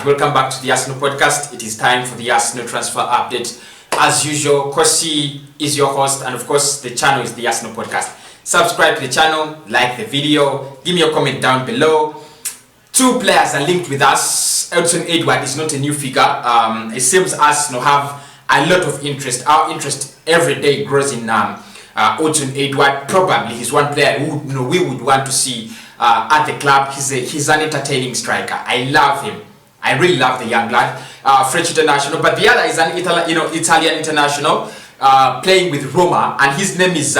welcome back to the Arsenal podcast. It is time for the Arsenal transfer update. As usual, Kosi is your host, and of course, the channel is the Arsenal podcast. Subscribe to the channel, like the video, give me a comment down below. Two players are linked with us. Eduord is not a new figure. It seems Arsenal have a lot of interest. Our interest every day grows in Eduord. Probably he's one player who we would want to see at the club. He's an entertaining striker. I love him. I really love the young lad. French international, but the other is an Italian international playing with Roma, and his name is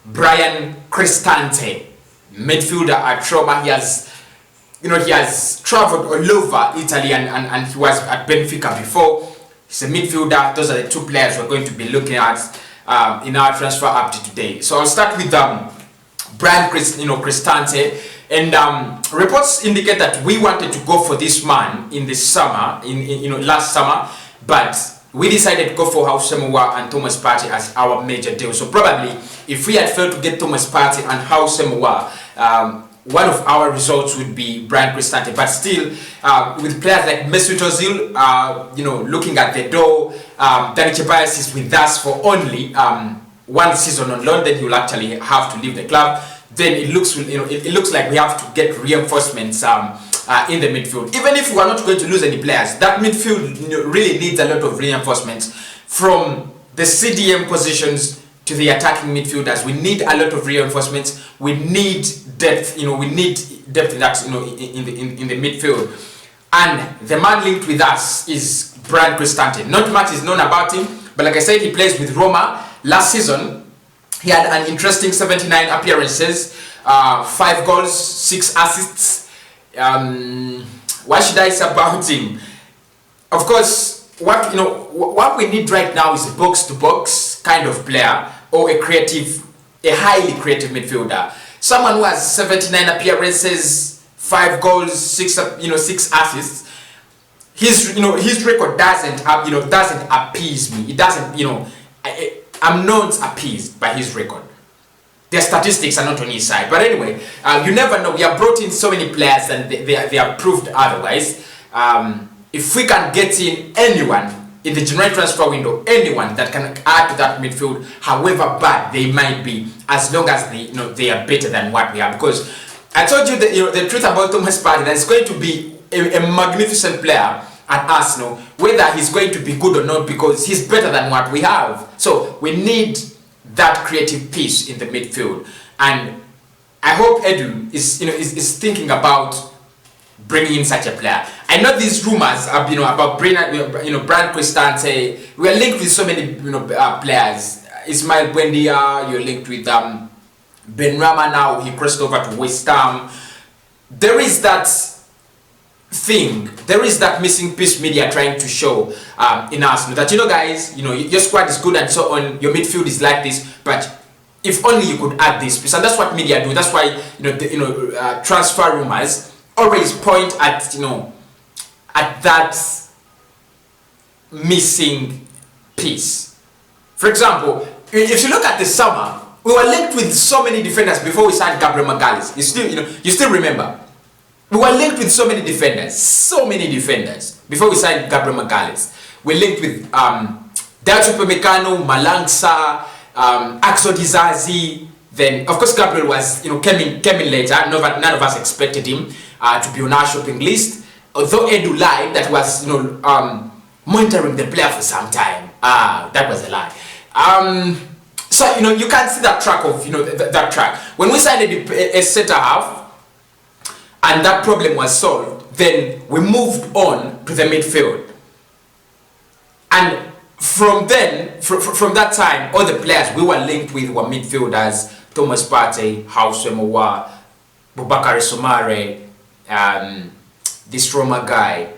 Bryan Cristante, midfielder at Roma. He has traveled all over Italy and he was at Benfica before. He's a midfielder. Those are the two players we're going to be looking at in our transfer update today. So I'll start with Bryan Cristante, and reports indicate that we wanted to go for this man in the summer, last summer, but we decided to go for Housemowa and Thomas Partey as our major deal. So probably if we had failed to get Thomas Partey and Housemowa, one of our results would be Bryan Cristante. But still, with players like Mesut Ozil, looking at the door, Dani Ceballos is with us for only 1 season on loan. Then he will actually have to leave the club. Then it looks like we have to get reinforcements in the midfield. Even if we are not going to lose any players, that midfield really needs a lot of reinforcements from the CDM positions to the attacking midfielders. We need a lot of reinforcements. We need depth. We need depth in that in the midfield. And the man linked with us is Bryan Cristante. Not much is known about him, but like I said, he plays with Roma. Last season, he had an interesting 79 appearances, 5 goals, 6 assists. What should I say about him? Of course, what we need right now is a box-to-box kind of player, or a highly creative midfielder. Someone who has 79 appearances, 5 goals, 6 assists. His record doesn't appease me. It doesn't, I'm not appeased by his record. Their statistics are not on his side. But anyway, you never know. We have brought in so many players and they are proved otherwise. If we can get in anyone in the January transfer window, anyone that can add to that midfield, however bad they might be, as long as they are better than what we have. Because I told you the truth about Thomas Partey, that he's going to be a magnificent player at Arsenal, whether he's going to be good or not, because he's better than what we have. So we need that creative piece in the midfield, and I hope Edu is thinking about bringing in such a player. I know these rumors about Bryan Cristante. We are linked with so many players. Ismail Buendia, you're linked with Ben Rama now. He crossed over to West Ham. There is that thing. There is that missing piece media trying to show in Arsenal that guys, your squad is good and so on. Your midfield is like this, but if only you could add this piece. And that's what media do. That's why transfer rumors always point at at that missing piece. For example, if you look at the summer, we were linked with so many defenders before we signed Gabriel Magalhaes. You still remember. We were linked with so many defenders before we signed Gabriel Magalhaes. We linked with Dacho Upamecano, Malangsa, Axel Dizazi. Then, of course, Gabriel was came in later. None of us expected him to be on our shopping list. Although Edu lied that was monitoring the player for some time. That was a lie. So you can see that track of that track. When we signed a centre half, and that problem was solved, then we moved on to the midfield. And from then, from that time, all the players we were linked with were midfielders: Thomas Partey, Housemowa, Boubakary Soumare, this Roma guy.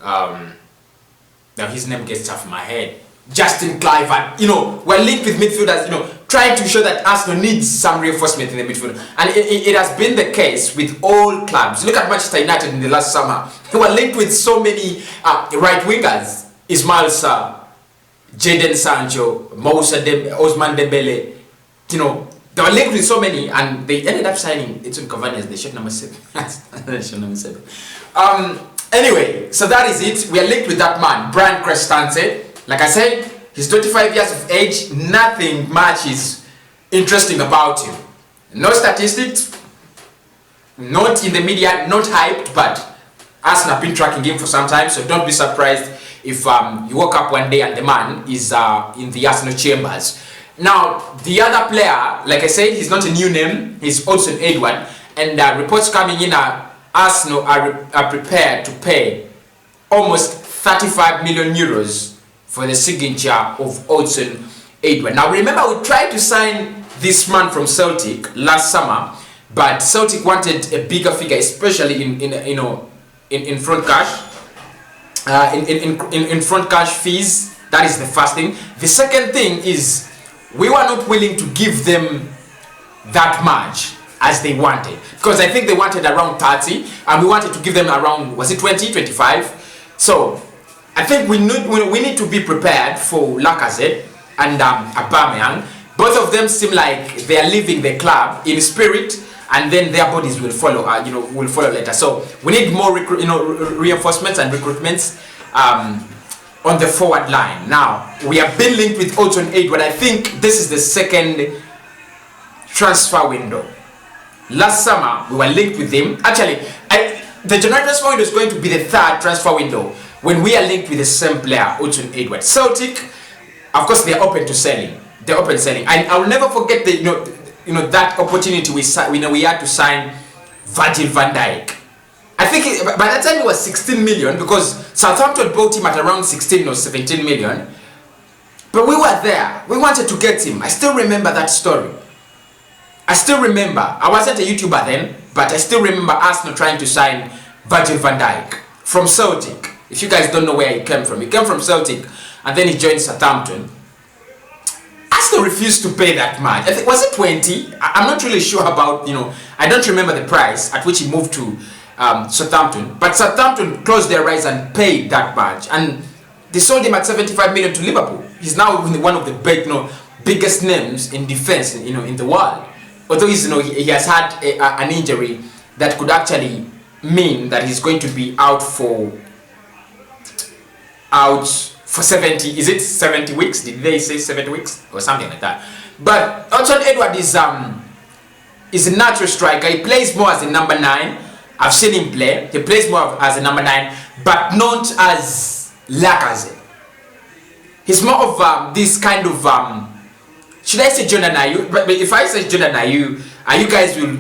Now his name gets off my head. Justin Clive. We're linked with midfielders, trying to show that Arsenal needs some reinforcement in the midfield. And it has been the case with all clubs. Look at Manchester United in the last summer. They were linked with so many right wingers. Ismail Sarr, Jadon Sancho, Ousmane Dembele. They were linked with so many, and they ended up signing Edson Cavani as the shirt number 7. Anyway, so that is it. We are linked with that man, Brian Cristante. Like I said, he's 25 years of age. Nothing much is interesting about him. No statistics, not in the media, not hyped, but Arsenal have been tracking him for some time, so don't be surprised if you woke up one day and the man is in the Arsenal chambers. Now, the other player, like I said, he's not a new name, he's Odsonne Eduord, and reports coming in are Arsenal are prepared to pay almost 35 million euros for the signature of Odsonne Eduord. Now, remember, we tried to sign this man from Celtic last summer, but Celtic wanted a bigger figure, especially in front cash. In front cash fees. That is the first thing. The second thing is we were not willing to give them that much as they wanted, because I think they wanted around 30 and we wanted to give them around, was it 20, 25? So I think we need to be prepared for Lacazette and Aubameyang. Both of them seem like they are leaving the club in spirit, and then their bodies will follow. Will follow later. So we need more reinforcements and recruitments on the forward line. Now we have been linked with Odsonne Eduord. I think this is the second transfer window. Last summer we were linked with him. Actually, the January transfer window is going to be the third transfer window when we are linked with the same player, Odsonne Eduord. Celtic, of course, they are open to selling. They're open selling. And I will never forget the that opportunity we had to sign Virgil van Dijk. I think by that time it was 16 million, because Southampton bought him at around 16 or 17 million. But we were there. We wanted to get him. I still remember that story. I still remember. I wasn't a YouTuber then, but I still remember Arsenal trying to sign Virgil van Dijk from Celtic. If you guys don't know where he came from Celtic, and then he joined Southampton. Arsenal refused to pay that much. I think, was it 20? I'm not really sure about, I don't remember the price at which he moved to Southampton. But Southampton closed their eyes and paid that much. And they sold him at 75 million to Liverpool. He's now one of the biggest names in defense, in the world. Although he has had an injury that could actually mean that he's going to be out for 70, is it 70 weeks? Did they say 70 weeks? Or something like that. But Odsonne Eduord is a natural striker. He plays more as a number 9. I've seen him play. He plays more as a number 9, but not as Lacazette. He's more of this kind of, should I say Jordan Ayew? But if I say Jordan Ayew, you guys will,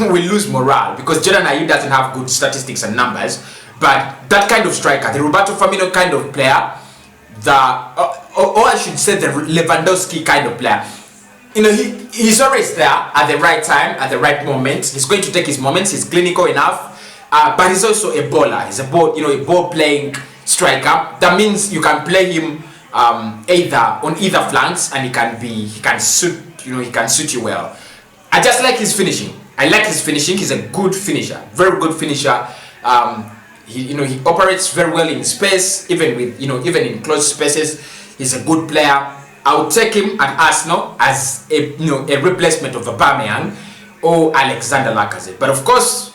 will lose morale, because Jordan Ayew doesn't have good statistics and numbers. But that kind of striker, the Roberto Firmino kind of player, or I should say the Lewandowski kind of player, he's always there at the right time, at the right moment. He's going to take his moments. He's clinical enough, but he's also a baller. He's a ball playing striker. That means you can play him either on either flanks, and he can suit you well. I just like his finishing. I like his finishing. He's a good finisher, very good finisher. He operates very well in space, even in closed spaces. He's a good player. I would take him at Arsenal as a replacement of Aubameyang or Alexander Lacazette. But of course,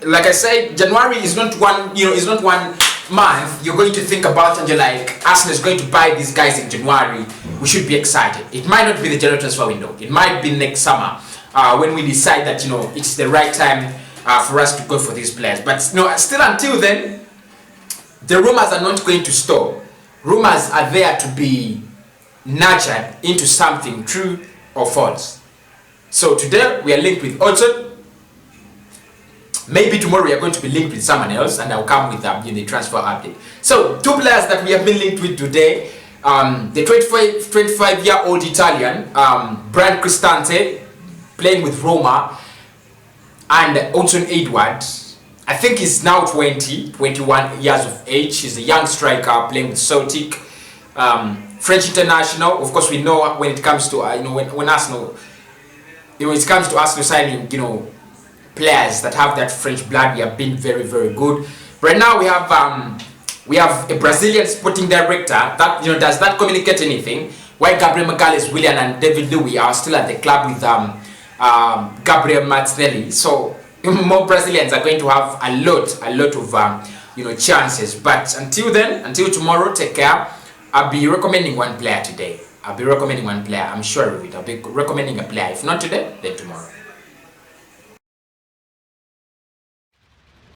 like I said, January is not one month you're going to think about and you're like, Arsenal is going to buy these guys in January. We should be excited. It might not be the January transfer window. It might be next summer when we decide that it's the right time for us to go for these players. But still until then, the rumors are not going to stop. Rumors are there to be nurtured into something true or false. So today we are linked with Odsonne. Maybe tomorrow we are going to be linked with someone else, and I'll come with the transfer update. So 2 players that we have been linked with today, the 25-year-old Italian, Brian Cristante, playing with Roma, and Odsonne Eduord. I think he's now 21 years of age. He's a young striker playing with Celtic, French international. Of course, we know when it comes to when Arsenal, it comes to Arsenal signing players that have that French blood, we have been very, very good. Right now we have a Brazilian sporting director that does that communicate anything. While Gabriel Magalhães, Willian, and David Louis are still at the club with Gabriel Martinelli. So more Brazilians are going to have a lot of chances. But until then, until tomorrow, take care. I'll be recommending one player today. I'm sure of it. I'll be recommending a player. If not today, then tomorrow.